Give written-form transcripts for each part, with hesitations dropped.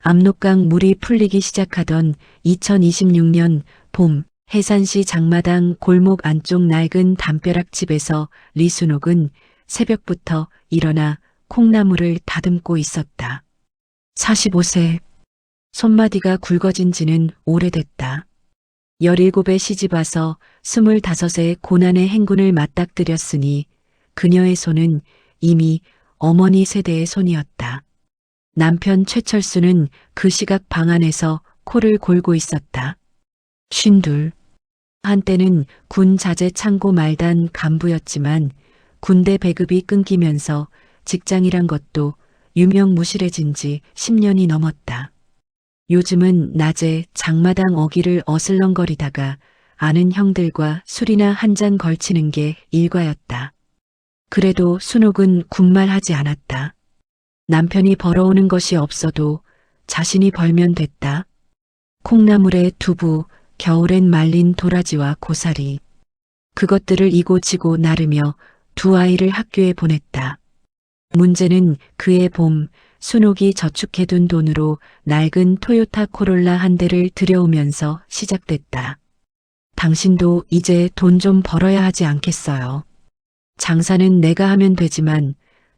압록강 물이 풀리기 시작하던 2026년 봄, 해산시 장마당 골목 안쪽 낡은 담벼락집에서 리순옥은 새벽부터 일어나 콩나물을 다듬고 있었다. 45세. 손마디가 굵어진 지는 오래됐다. 17에 시집와서 25의 고난의 행군을 맞닥뜨렸으니 그녀의 손은 이미 어머니 세대의 손이었다. 남편 최철수는 그 시각 방 안에서 코를 골고 있었다. 52. 한때는 군 자재 창고 말단 간부였지만 군대 배급이 끊기면서 직장이란 것도 유명무실해진 지 10년이 넘었다. 요즘은 낮에 장마당 어귀를 어슬렁거리다가 아는 형들과 술이나 한 잔 걸치는 게 일과였다. 그래도 순옥은 군말하지 않았다. 남편이 벌어오는 것이 없어도 자신이 벌면 됐다. 콩나물에 두부, 겨울엔 말린 도라지와 고사리. 그것들을 이고지고 나르며 두 아이를 학교에 보냈다. 문제는 그해 봄 순옥이 저축해둔 돈으로 낡은 토요타 코롤라 한 대를 들여오면서 시작됐다. 당신도 이제 돈 좀 벌어야 하지 않겠어요. 장사는 내가 하면 되지만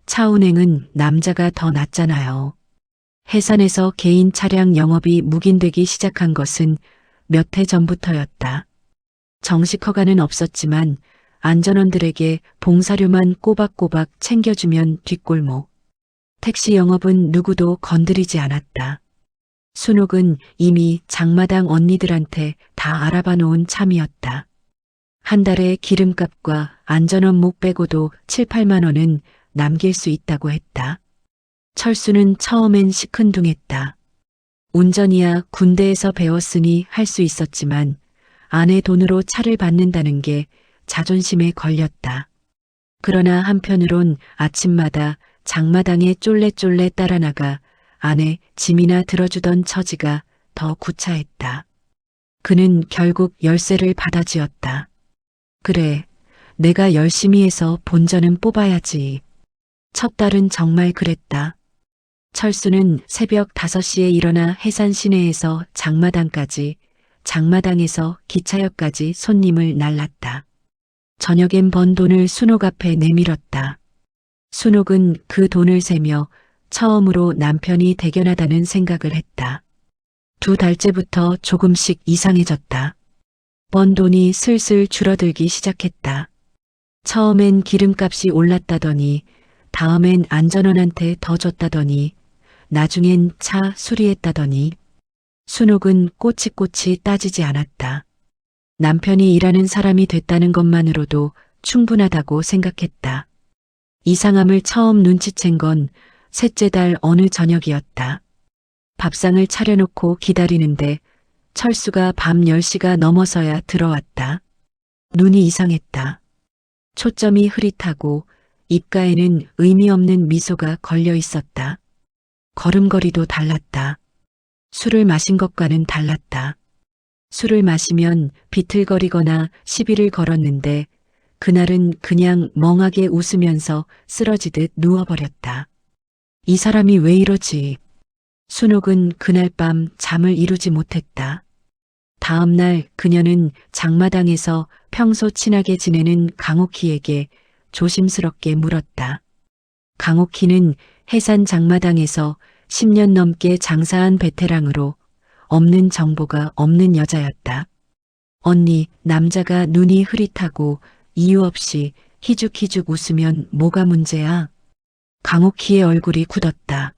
차 운행은 남자가 더 낫잖아요. 해산에서 개인 차량 영업이 묵인되기 시작한 것은 몇 해 전부터였다. 정식 허가는 없었지만 안전원들에게 봉사료만 꼬박꼬박 챙겨주면 뒷골목. 택시 영업은 누구도 건드리지 않았다. 순옥은 이미 장마당 언니들한테 다 알아봐 놓은 참이었다. 한 달에 기름값과 안전원 목 빼고도 7, 8만 원은 남길 수 있다고 했다. 철수는 처음엔 시큰둥했다. 운전이야 군대에서 배웠으니 할 수 있었지만 아내 돈으로 차를 받는다는 게 자존심에 걸렸다. 그러나 한편으론 아침마다 장마당에 쫄래쫄래 따라 나가 아내 짐이나 들어주던 처지가 더 구차했다. 그는 결국 열쇠를 받아쥐었다. 그래, 내가 열심히 해서 본전은 뽑아야지. 첫 달은 정말 그랬다. 철수는 새벽 5시에 일어나 해산 시내에서 장마당까지, 장마당에서 기차역까지 손님을 날랐다. 저녁엔 번 돈을 순옥 앞에 내밀었다. 순옥은 그 돈을 세며 처음으로 남편이 대견하다는 생각을 했다. 2달째부터 조금씩 이상해졌다. 번 돈이 슬슬 줄어들기 시작했다. 처음엔 기름값이 올랐다더니 다음엔 안전원한테 더 줬다더니 나중엔 차 수리했다더니 순옥은 꼬치꼬치 따지지 않았다. 남편이 일하는 사람이 됐다는 것만으로도 충분하다고 생각했다. 이상함을 처음 눈치챈 건 셋째 달 어느 저녁이었다. 밥상을 차려놓고 기다리는데 철수가 밤 10시가 넘어서야 들어왔다. 눈이 이상했다. 초점이 흐릿하고 입가에는 의미 없는 미소가 걸려 있었다. 걸음걸이도 달랐다. 술을 마신 것과는 달랐다. 술을 마시면 비틀거리거나 시비를 걸었는데 그날은 그냥 멍하게 웃으면서 쓰러지듯 누워버렸다. 이 사람이 왜 이러지? 순옥은 그날 밤 잠을 이루지 못했다. 다음 날 그녀는 장마당에서 평소 친하게 지내는 강옥희에게 조심스럽게 물었다. 강옥희는 해산 장마당에서 10년 넘게 장사한 베테랑으로 없는 정보가 없는 여자였다. 언니, 남자가 눈이 흐릿하고 이유 없이 희죽희죽 웃으면 뭐가 문제야? 강옥희의 얼굴이 굳었다.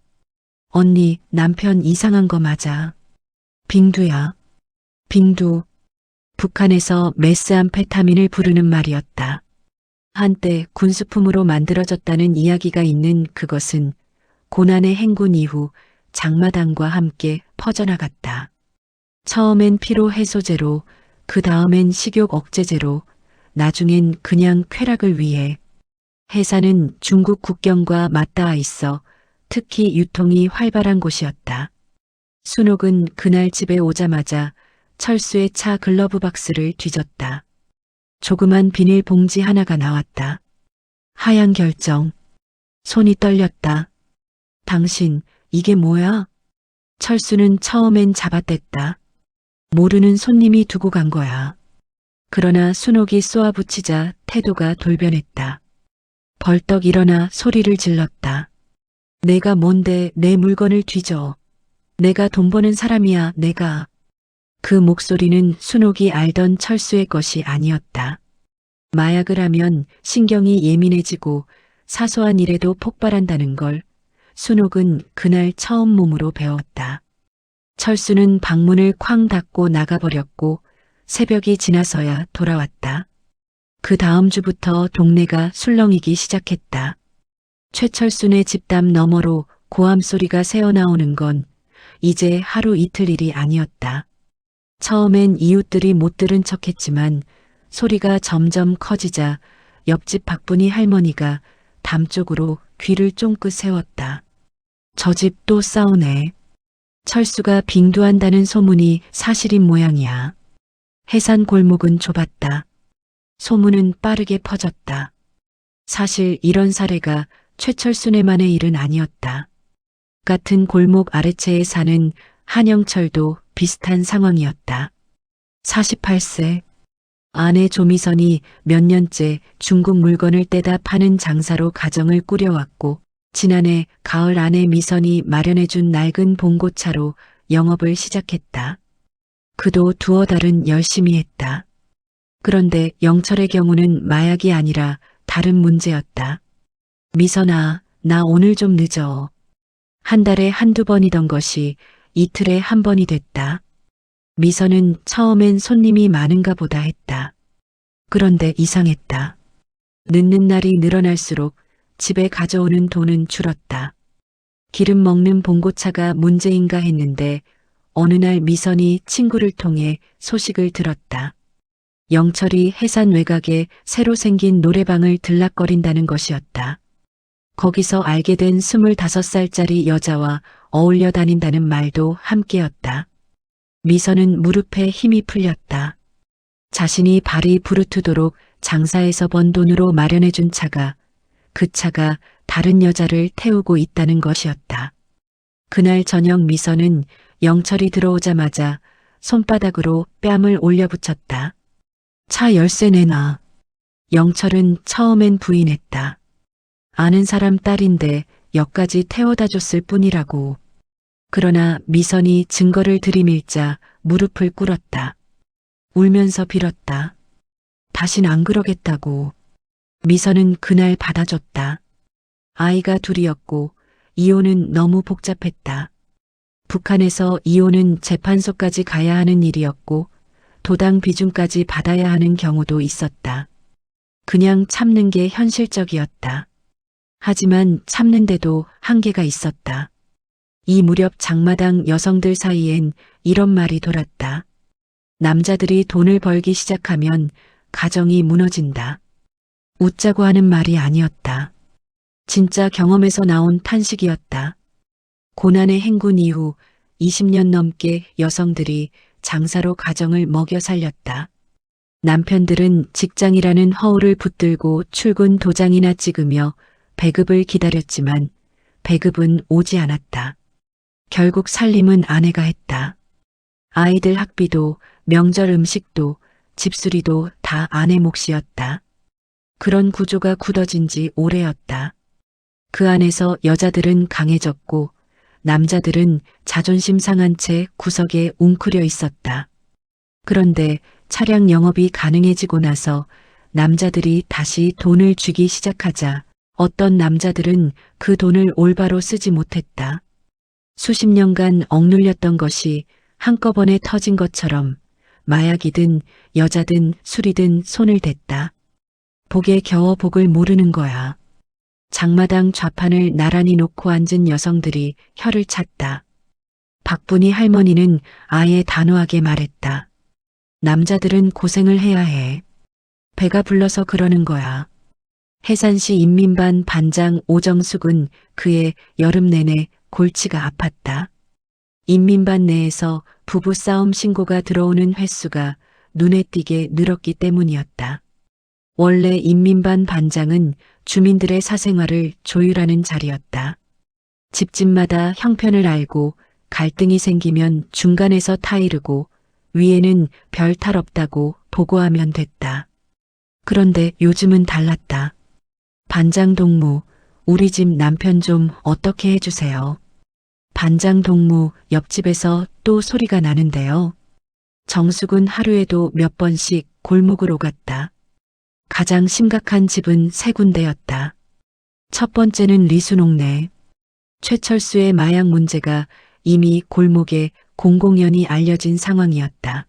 언니, 남편 이상한 거 맞아. 빙두야. 빙두. 북한에서 메스암페타민을 부르는 말이었다. 한때 군수품으로 만들어졌다는 이야기가 있는 그것은 고난의 행군 이후 장마당과 함께 퍼져나갔다. 처음엔 피로 해소제로, 그 다음엔 식욕 억제제로, 나중엔 그냥 쾌락을 위해. 해산은 중국 국경과 맞닿아 있어 특히 유통이 활발한 곳이었다. 순옥은 그날 집에 오자마자 철수의 차 글러브 박스를 뒤졌다. 조그만 비닐 봉지 하나가 나왔다. 하얀 결정. 손이 떨렸다. 당신, 이게 뭐야? 철수는 처음엔 잡아댔다. 모르는 손님이 두고 간 거야. 그러나 순옥이 쏘아붙이자 태도가 돌변했다. 벌떡 일어나 소리를 질렀다. 내가 뭔데 내 물건을 뒤져. 내가 돈 버는 사람이야, 내가. 그 목소리는 순옥이 알던 철수의 것이 아니었다. 마약을 하면 신경이 예민해지고 사소한 일에도 폭발한다는 걸 순옥은 그날 처음 몸으로 배웠다. 철수는 방문을 쾅 닫고 나가버렸고 새벽이 지나서야 돌아왔다. 그 다음 주부터 동네가 술렁이기 시작했다. 최철순의 집담 너머로 고함 소리가 새어나오는 건 이제 하루 이틀 일이 아니었다. 처음엔 이웃들이 못 들은 척했지만 소리가 점점 커지자 옆집 박분희 할머니가 담 쪽으로 귀를 쫑긋 세웠다. 저 집 또 싸우네. 철수가 빙두한다는 소문이 사실인 모양이야. 해산 골목은 좁았다. 소문은 빠르게 퍼졌다. 사실 이런 사례가 최철순의만의 일은 아니었다. 같은 골목 아래채에 사는 한영철도 비슷한 상황이었다. 48세. 아내 조미선이 몇 년째 중국 물건을 떼다 파는 장사로 가정을 꾸려왔고 지난해 가을 아내 미선이 마련해준 낡은 봉고차로 영업을 시작했다. 그도 두어 달은 열심히 했다. 그런데 영철의 경우는 마약이 아니라 다른 문제였다. 미선아, 나 오늘 좀 늦어. 한 달에 한두 번이던 것이 이틀에 한 번이 됐다. 미선은 처음엔 손님이 많은가 보다 했다. 그런데 이상했다. 늦는 날이 늘어날수록 집에 가져오는 돈은 줄었다. 기름 먹는 봉고차가 문제인가 했는데 어느 날 미선이 친구를 통해 소식을 들었다. 영철이 해산 외곽에 새로 생긴 노래방을 들락거린다는 것이었다. 거기서 알게 된 25살짜리 여자와 어울려 다닌다는 말도 함께였다. 미선은 무릎에 힘이 풀렸다. 자신이 발이 부르트도록 장사해서 번 돈으로 마련해준 차가 그 차가 다른 여자를 태우고 있다는 것이었다. 그날 저녁 미선은 영철이 들어오자마자 손바닥으로 뺨을 올려붙였다. 차 열쇠 내놔. 영철은 처음엔 부인했다. 아는 사람 딸인데 역까지 태워다 줬을 뿐이라고. 그러나 미선이 증거를 들이밀자 무릎을 꿇었다. 울면서 빌었다. 다신 안 그러겠다고. 미선은 그날 받아줬다. 아이가 둘이었고 이혼은 너무 복잡했다. 북한에서 이혼은 재판소까지 가야 하는 일이었고 도당 비중까지 받아야 하는 경우도 있었다. 그냥 참는 게 현실적이었다. 하지만 참는데도 한계가 있었다. 이 무렵 장마당 여성들 사이엔 이런 말이 돌았다. 남자들이 돈을 벌기 시작하면 가정이 무너진다. 웃자고 하는 말이 아니었다. 진짜 경험에서 나온 탄식이었다. 고난의 행군 이후 20년 넘게 여성들이 장사로 가정을 먹여 살렸다. 남편들은 직장이라는 허울을 붙들고 출근 도장이나 찍으며 배급을 기다렸지만 배급은 오지 않았다. 결국 살림은 아내가 했다. 아이들 학비도 명절 음식도 집수리도 다 아내 몫이었다. 그런 구조가 굳어진 지 오래였다. 그 안에서 여자들은 강해졌고 남자들은 자존심 상한 채 구석에 웅크려 있었다. 그런데 차량 영업이 가능해지고 나서 남자들이 다시 돈을 쥐기 시작하자 어떤 남자들은 그 돈을 올바로 쓰지 못했다. 수십 년간 억눌렸던 것이 한꺼번에 터진 것처럼 마약이든 여자든 술이든 손을 댔다. 복에 겨워 복을 모르는 거야. 장마당 좌판을 나란히 놓고 앉은 여성들이 혀를 찼다. 박분희 할머니는 아예 단호하게 말했다. 남자들은 고생을 해야 해. 배가 불러서 그러는 거야. 해산시 인민반 반장 오정숙은 그의 여름 내내 골치가 아팠다. 인민반 내에서 부부싸움 신고가 들어오는 횟수가 눈에 띄게 늘었기 때문이었다. 원래 인민반 반장은 주민들의 사생활을 조율하는 자리였다. 집집마다 형편을 알고 갈등이 생기면 중간에서 타이르고 위에는 별 탈 없다고 보고하면 됐다. 그런데 요즘은 달랐다. 반장 동무, 우리 집 남편 좀 어떻게 해주세요. 반장 동무, 옆집에서 또 소리가 나는데요. 정숙은 하루에도 몇 번씩 골목으로 갔다. 가장 심각한 집은 세 군데였다. 첫 번째는 리수농네. 최철수의 마약 문제가 이미 골목에 공공연히 알려진 상황이었다.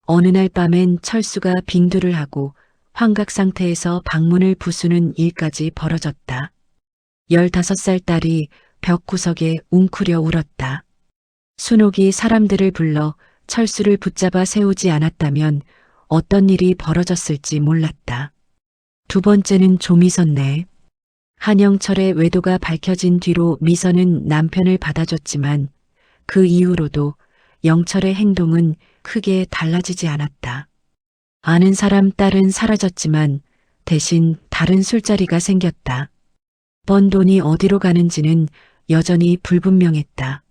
어느 날 밤엔 철수가 빙두를 하고 환각 상태에서 방문을 부수는 일까지 벌어졌다. 15살 딸이 벽 구석에 웅크려 울었다. 순옥이 사람들을 불러 철수를 붙잡아 세우지 않았다면 어떤 일이 벌어졌을지 몰랐다. 두 번째는 조미선네. 한영철의 외도가 밝혀진 뒤로 미선은 남편을 받아줬지만 그 이후로도 영철의 행동은 크게 달라지지 않았다. 아는 사람 딸은 사라졌지만 대신 다른 술자리가 생겼다. 번 돈이 어디로 가는지는 여전히 불분명했다.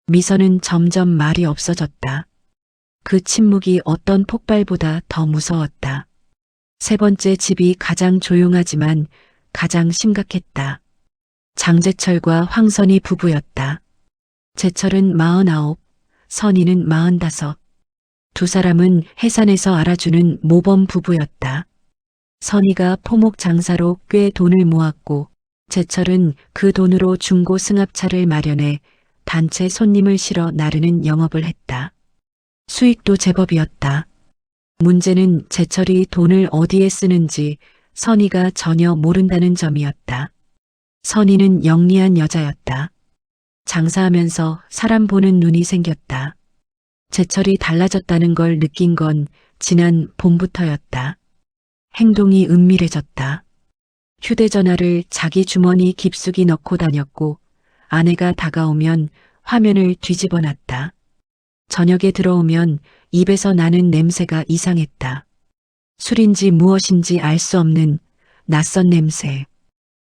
미선은 점점 말이 없어졌다. 그 침묵이 어떤 폭발보다 더 무서웠다. 세 번째 집이 가장 조용하지만 가장 심각했다. 장재철과 황선희 부부였다. 재철은 49, 선희는 45. 두 사람은 해산에서 알아주는 모범 부부였다. 선희가 포목 장사로 꽤 돈을 모았고 재철은 그 돈으로 중고 승합차를 마련해 단체 손님을 실어 나르는 영업을 했다. 수익도 제법이었다. 문제는 재철이 돈을 어디에 쓰는지 선희가 전혀 모른다는 점이었다. 선희는 영리한 여자였다. 장사하면서 사람 보는 눈이 생겼다. 재철이 달라졌다는 걸 느낀 건 지난 봄부터였다. 행동이 은밀해졌다. 휴대전화를 자기 주머니 깊숙이 넣고 다녔고 아내가 다가오면 화면을 뒤집어 놨다. 저녁에 들어오면 입에서 나는 냄새가 이상했다. 술인지 무엇인지 알 수 없는 낯선 냄새.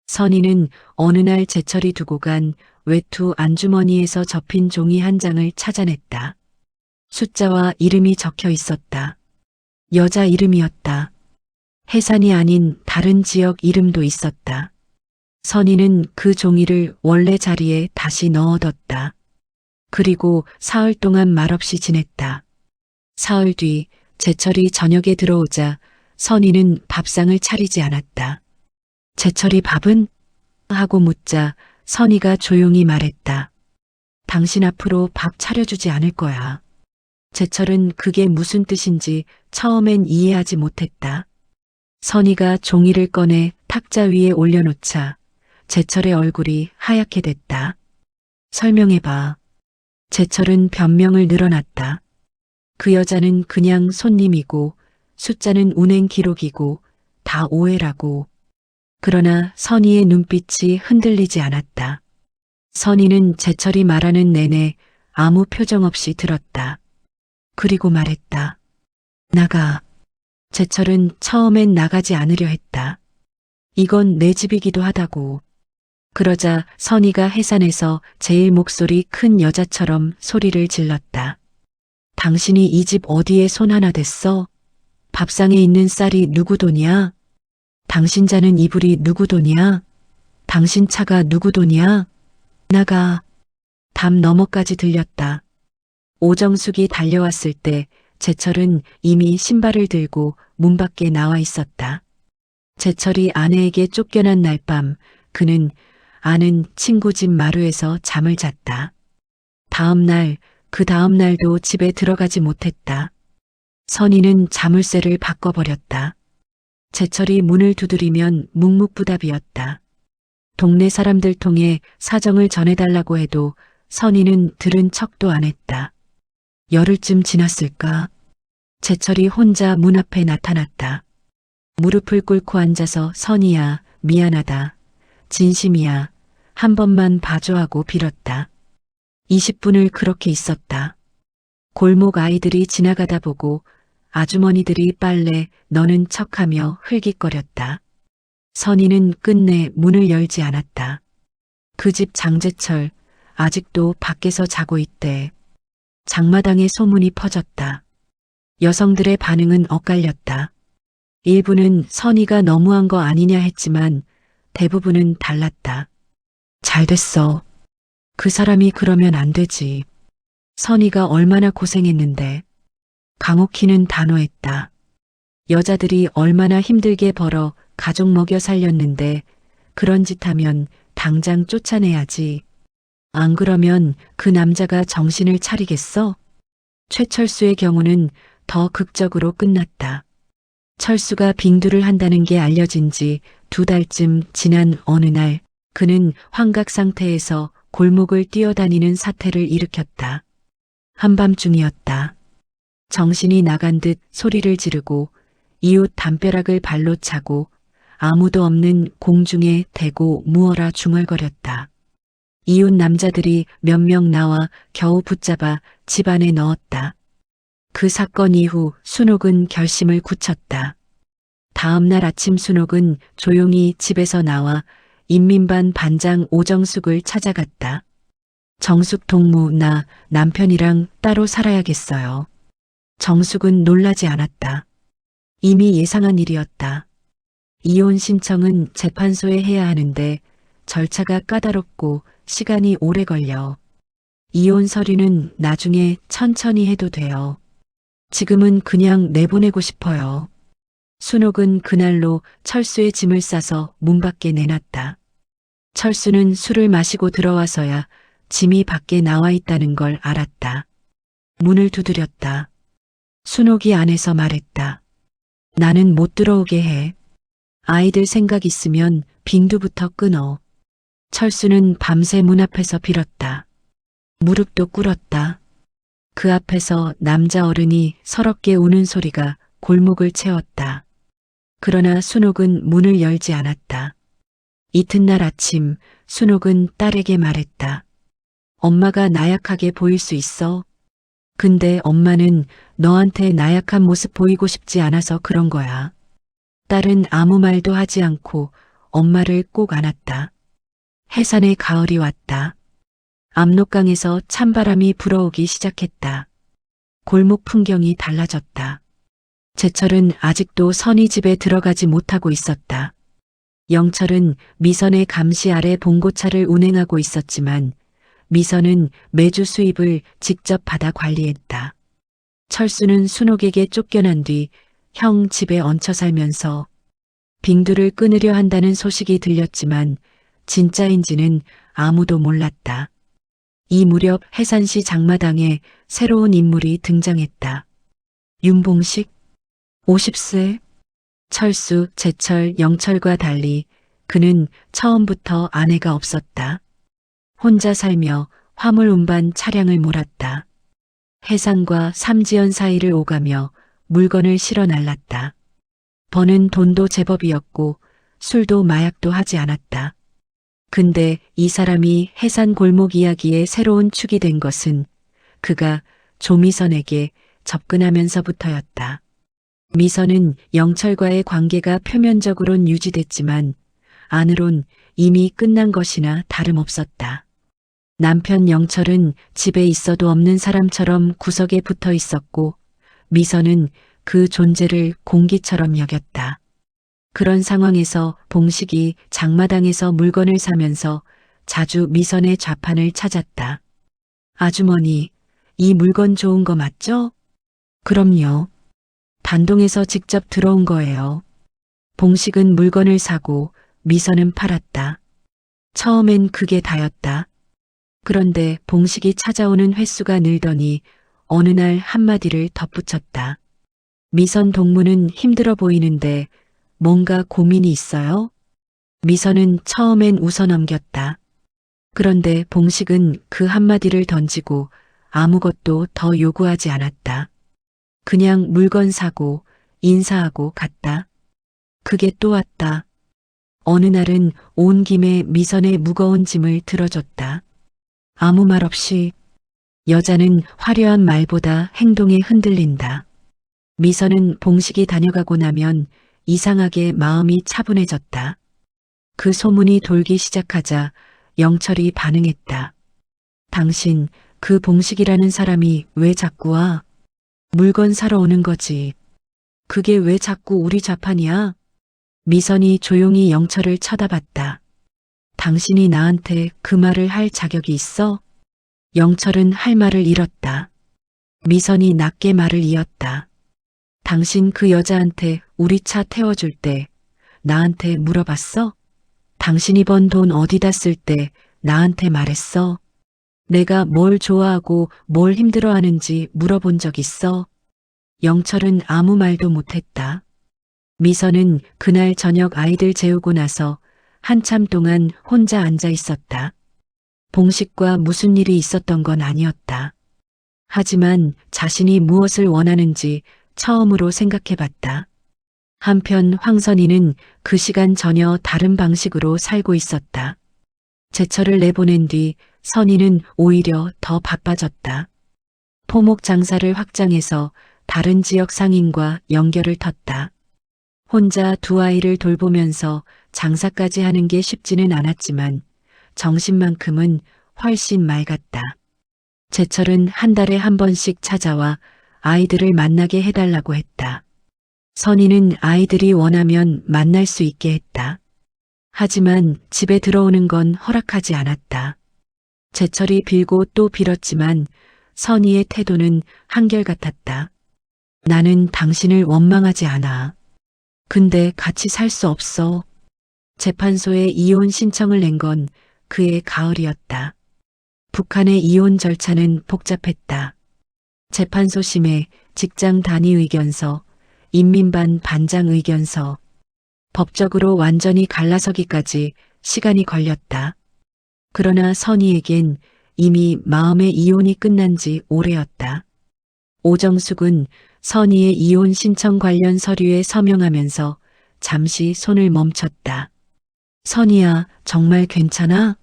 선희는 어느 날 재철이 두고 간 외투 안주머니에서 접힌 종이 한 장을 찾아냈다. 숫자와 이름이 적혀 있었다. 여자 이름이었다. 해산이 아닌 다른 지역 이름도 있었다. 선희는 그 종이를 원래 자리에 다시 넣어뒀다. 그리고 사흘 동안 말없이 지냈다. 사흘 뒤 재철이 저녁에 들어오자 선희는 밥상을 차리지 않았다. 재철이 밥은? 하고 묻자 선희가 조용히 말했다. 당신 앞으로 밥 차려주지 않을 거야. 재철은 그게 무슨 뜻인지 처음엔 이해하지 못했다. 선희가 종이를 꺼내 탁자 위에 올려놓자 재철의 얼굴이 하얗게 됐다. 설명해봐. 재철은 변명을 늘어놨다. 그 여자는 그냥 손님이고 숫자는 운행 기록이고 다 오해라고. 그러나 선희의 눈빛이 흔들리지 않았다. 선희는 재철이 말하는 내내 아무 표정 없이 들었다. 그리고 말했다. 나가. 재철은 처음엔 나가지 않으려 했다. 이건 내 집이기도 하다고. 그러자 선희가 해산에서 제일 목소리 큰 여자처럼 소리를 질렀다. 당신이 이 집 어디에 손 하나 댔어? 밥상에 있는 쌀이 누구 돈이야? 당신 자는 이불이 누구 돈이야? 당신 차가 누구 돈이야? 나가. 담 너머까지 들렸다. 오정숙이 달려왔을 때 재철은 이미 신발을 들고 문 밖에 나와 있었다. 재철이 아내에게 쫓겨난 날 밤 그는 아는 친구 집 마루에서 잠을 잤다. 그 다음 날도 집에 들어가지 못했다. 선희는 자물쇠를 바꿔버렸다. 재철이 문을 두드리면 묵묵부답이었다. 동네 사람들 통해 사정을 전해달라고 해도 선희는 들은 척도 안 했다. 열흘쯤 지났을까? 재철이 혼자 문 앞에 나타났다. 무릎을 꿇고 앉아서 선희야, 미안하다. 진심이야. 한 번만 봐줘 하고 빌었다. 20분을 그렇게 있었다. 골목 아이들이 지나가다 보고 아주머니들이 빨래 너는 척하며 흘깃거렸다. 선희는 끝내 문을 열지 않았다. 그 집 장재철, 아직도 밖에서 자고 있대. 장마당에 소문이 퍼졌다. 여성들의 반응은 엇갈렸다. 일부는 선의가 너무한 거 아니냐 했지만 대부분은 달랐다. 잘 됐어. 그 사람이 그러면 안 되지. 선의가 얼마나 고생했는데. 강옥희는 단호했다. 여자들이 얼마나 힘들게 벌어 가족 먹여 살렸는데 그런 짓 하면 당장 쫓아내야지. 안 그러면 그 남자가 정신을 차리겠어? 최철수의 경우는 더 극적으로 끝났다. 철수가 빙두를 한다는 게 알려진 지 2달쯤 지난 어느 날 그는 환각 상태에서 골목을 뛰어다니는 사태를 일으켰다. 한밤중이었다. 정신이 나간 듯 소리를 지르고 이웃 담벼락을 발로 차고 아무도 없는 공중에 대고 누워라 중얼거렸다. 이웃 남자들이 몇 명 나와 겨우 붙잡아 집 안에 넣었다. 그 사건 이후 순옥은 결심을 굳혔다. 다음 날 아침 순옥은 조용히 집에서 나와 인민반 반장 오정숙을 찾아갔다. 정숙 동무, 나 남편이랑 따로 살아야겠어요. 정숙은 놀라지 않았다. 이미 예상한 일이었다. 이혼 신청은 재판소에 해야 하는데 절차가 까다롭고 시간이 오래 걸려. 이혼 서류는 나중에 천천히 해도 돼요. 지금은 그냥 내보내고 싶어요. 순옥은 그날로 철수의 짐을 싸서 문 밖에 내놨다. 철수는 술을 마시고 들어와서야 짐이 밖에 나와 있다는 걸 알았다. 문을 두드렸다. 순옥이 안에서 말했다. 나는 못 들어오게 해. 아이들 생각 있으면 빙두부터 끊어. 철수는 밤새 문 앞에서 빌었다. 무릎도 꿇었다. 그 앞에서 남자 어른이 서럽게 우는 소리가 골목을 채웠다. 그러나 순옥은 문을 열지 않았다. 이튿날 아침 순옥은 딸에게 말했다. 엄마가 나약하게 보일 수 있어. 근데 엄마는 너한테 나약한 모습 보이고 싶지 않아서 그런 거야. 딸은 아무 말도 하지 않고 엄마를 꼭 안았다. 해산의 가을이 왔다. 압록강에서 찬바람이 불어오기 시작했다. 골목 풍경이 달라졌다. 제철은 아직도 선희 집에 들어가지 못하고 있었다. 영철은 미선의 감시 아래 봉고차를 운행하고 있었지만 미선은 매주 수입을 직접 받아 관리했다. 철수는 순옥에게 쫓겨난 뒤 형 집에 얹혀 살면서 빙두를 끊으려 한다는 소식이 들렸지만 진짜인지는 아무도 몰랐다. 이 무렵 해산시 장마당에 새로운 인물이 등장했다. 윤봉식, 50세. 철수, 제철, 영철과 달리 그는 처음부터 아내가 없었다. 혼자 살며 화물 운반 차량을 몰았다. 해상과 삼지연 사이를 오가며 물건을 실어 날랐다. 버는 돈도 제법이었고 술도 마약도 하지 않았다. 근데 이 사람이 해산 골목 이야기의 새로운 축이 된 것은 그가 조미선에게 접근하면서부터였다. 미선은 영철과의 관계가 표면적으론 유지됐지만 안으론 이미 끝난 것이나 다름없었다. 남편 영철은 집에 있어도 없는 사람처럼 구석에 붙어 있었고 미선은 그 존재를 공기처럼 여겼다. 그런 상황에서 봉식이 장마당에서 물건을 사면서 자주 미선의 좌판을 찾았다. 아주머니, 이 물건 좋은 거 맞죠? 그럼요. 단동에서 직접 들어온 거예요. 봉식은 물건을 사고 미선은 팔았다. 처음엔 그게 다였다. 그런데 봉식이 찾아오는 횟수가 늘더니 어느 날 한마디를 덧붙였다. 미선 동무는 힘들어 보이는데 뭔가 고민이 있어요? 미선은 처음엔 웃어 넘겼다. 그런데 봉식은 그 한마디를 던지고 아무것도 더 요구하지 않았다. 그냥 물건 사고 인사하고 갔다. 그게 또 왔다. 어느 날은 온 김에 미선의 무거운 짐을 들어줬다. 아무 말 없이. 여자는 화려한 말보다 행동에 흔들린다. 미선은 봉식이 다녀가고 나면 이상하게 마음이 차분해졌다. 그 소문이 돌기 시작하자 영철이 반응했다. 당신, 그 봉식이라는 사람이 왜 자꾸 와? 물건 사러 오는 거지. 그게 왜 자꾸 우리 좌판이야? 미선이 조용히 영철을 쳐다봤다. 당신이 나한테 그 말을 할 자격이 있어? 영철은 할 말을 잃었다. 미선이 낮게 말을 이었다. 당신 그 여자한테 우리 차 태워줄 때 나한테 물어봤어? 당신이 번 돈 어디다 쓸 때 나한테 말했어? 내가 뭘 좋아하고 뭘 힘들어하는지 물어본 적 있어? 영철은 아무 말도 못했다. 미선은 그날 저녁 아이들 재우고 나서 한참 동안 혼자 앉아 있었다. 봉식과 무슨 일이 있었던 건 아니었다. 하지만 자신이 무엇을 원하는지 처음으로 생각해 봤다. 한편 황선이는 그 시간 전혀 다른 방식으로 살고 있었다. 제철을 내보낸 뒤 선이는 오히려 더 바빠졌다. 포목 장사를 확장해서 다른 지역 상인과 연결을 텄다. 혼자 두 아이를 돌보면서 장사까지 하는 게 쉽지는 않았지만 정신만큼은 훨씬 맑았다. 제철은 한 달에 한 번씩 찾아와 아이들을 만나게 해달라고 했다. 선이는 아이들이 원하면 만날 수 있게 했다. 하지만 집에 들어오는 건 허락하지 않았다. 제철이 빌고 또 빌었지만 선이의 태도는 한결같았다. 나는 당신을 원망하지 않아. 근데 같이 살 수 없어. 재판소에 이혼 신청을 낸 건 그해 가을이었다. 북한의 이혼 절차는 복잡했다. 재판소 심의, 직장 단위 의견서, 인민반 반장 의견서, 법적으로 완전히 갈라서기까지 시간이 걸렸다. 그러나 선희에겐 이미 마음의 이혼이 끝난 지 오래였다. 오정숙은 선희의 이혼 신청 관련 서류에 서명하면서 잠시 손을 멈췄다. 선희야, 정말 괜찮아?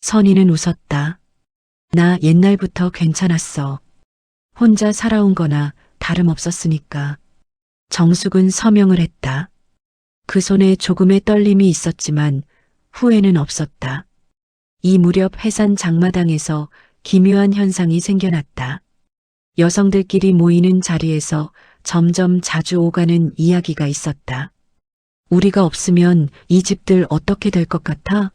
선희는 웃었다. 나 옛날부터 괜찮았어. 혼자 살아온 거나 다름없었으니까. 정숙은 서명을 했다. 그 손에 조금의 떨림이 있었지만 후회는 없었다. 이 무렵 해산 장마당에서 기묘한 현상이 생겨났다. 여성들끼리 모이는 자리에서 점점 자주 오가는 이야기가 있었다. 우리가 없으면 이 집들 어떻게 될 것 같아?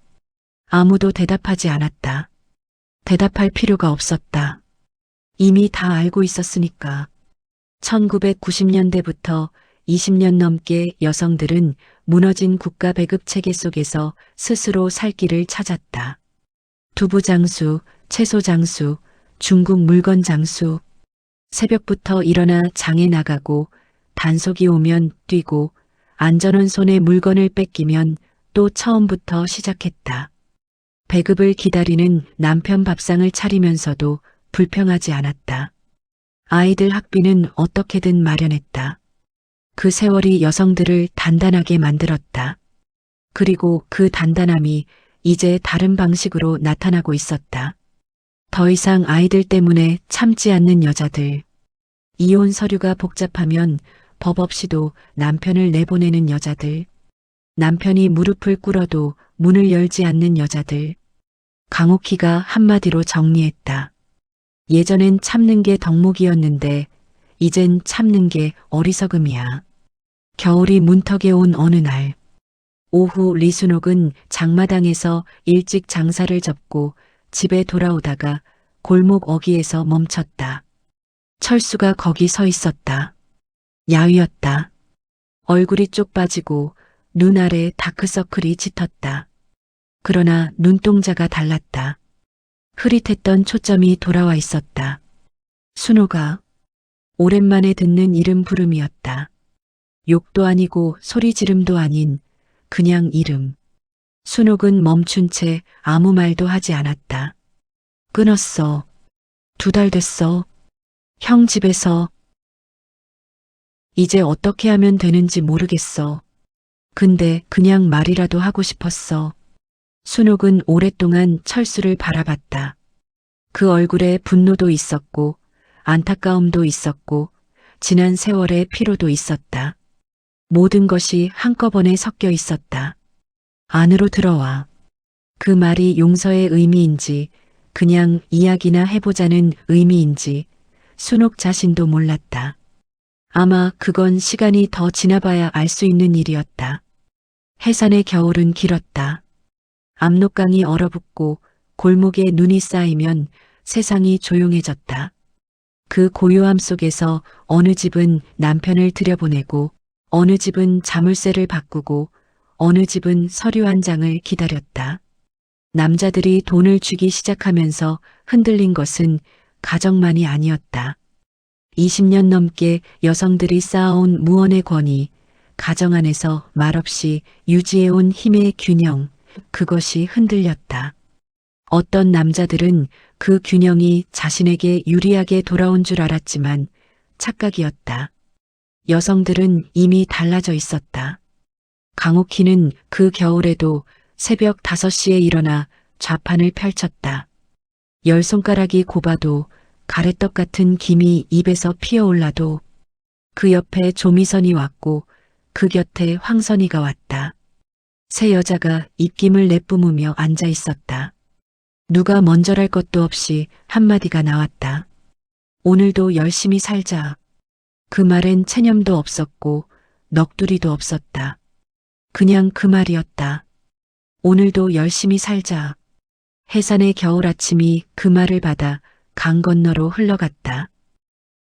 아무도 대답하지 않았다. 대답할 필요가 없었다. 이미 다 알고 있었으니까. 1990년대부터 20년 넘게 여성들은 무너진 국가 배급 체계 속에서 스스로 살 길을 찾았다. 두부 장수, 채소 장수, 중국 물건 장수. 새벽부터 일어나 장에 나가고 단속이 오면 뛰고 안전한 손에 물건을 뺏기면 또 처음부터 시작했다. 배급을 기다리는 남편 밥상을 차리면서도 불평하지 않았다. 아이들 학비는 어떻게든 마련했다. 그 세월이 여성들을 단단하게 만들었다. 그리고 그 단단함이 이제 다른 방식으로 나타나고 있었다. 더 이상 아이들 때문에 참지 않는 여자들. 이혼 서류가 복잡하면 법 없이도 남편을 내보내는 여자들. 남편이 무릎을 꿇어도 문을 열지 않는 여자들. 강옥희가 한마디로 정리했다. 예전엔 참는 게 덕목이었는데 이젠 참는 게 어리석음이야. 겨울이 문턱에 온 어느 날. 오후 리순옥은 장마당에서 일찍 장사를 접고 집에 돌아오다가 골목 어귀에서 멈췄다. 철수가 거기 서 있었다. 야위었다. 얼굴이 쪽 빠지고 눈 아래 다크서클이 짙었다. 그러나 눈동자가 달랐다. 흐릿했던 초점이 돌아와 있었다. 순호가. 오랜만에 듣는 이름 부름이었다. 욕도 아니고 소리 지름도 아닌 그냥 이름. 순옥은 멈춘 채 아무 말도 하지 않았다. 끊었어. 2달 됐어. 형 집에서. 이제 어떻게 하면 되는지 모르겠어. 근데 그냥 말이라도 하고 싶었어. 순옥은 오랫동안 철수를 바라봤다. 그 얼굴에 분노도 있었고 안타까움도 있었고 지난 세월의 피로도 있었다. 모든 것이 한꺼번에 섞여 있었다. 안으로 들어와. 그 말이 용서의 의미인지 그냥 이야기나 해보자는 의미인지 순옥 자신도 몰랐다. 아마 그건 시간이 더 지나봐야 알 수 있는 일이었다. 해산의 겨울은 길었다. 압록강이 얼어붙고 골목에 눈이 쌓이면 세상이 조용해졌다. 그 고요함 속에서 어느 집은 남편을 들여보내고 어느 집은 자물쇠를 바꾸고 어느 집은 서류 한 장을 기다렸다. 남자들이 돈을 쥐기 시작하면서 흔들린 것은 가정만이 아니었다. 20년 넘게 여성들이 쌓아온 무언의 권위, 가정 안에서 말없이 유지해온 힘의 균형, 그것이 흔들렸다. 어떤 남자들은 그 균형이 자신에게 유리하게 돌아온 줄 알았지만 착각이었다. 여성들은 이미 달라져 있었다. 강옥희는 그 겨울에도 새벽 5시에 일어나 좌판을 펼쳤다. 10손가락이 곱아도 가래떡 같은 김이 입에서 피어올라도 그 옆에 조미선이 왔고 그 곁에 황선이가 왔다. 세 여자가 입김을 내뿜으며 앉아 있었다. 누가 먼저랄 것도 없이 한마디가 나왔다. 오늘도 열심히 살자. 그 말엔 체념도 없었고 넋두리도 없었다. 그냥 그 말이었다. 오늘도 열심히 살자. 해산의 겨울 아침이 그 말을 받아 강 건너로 흘러갔다.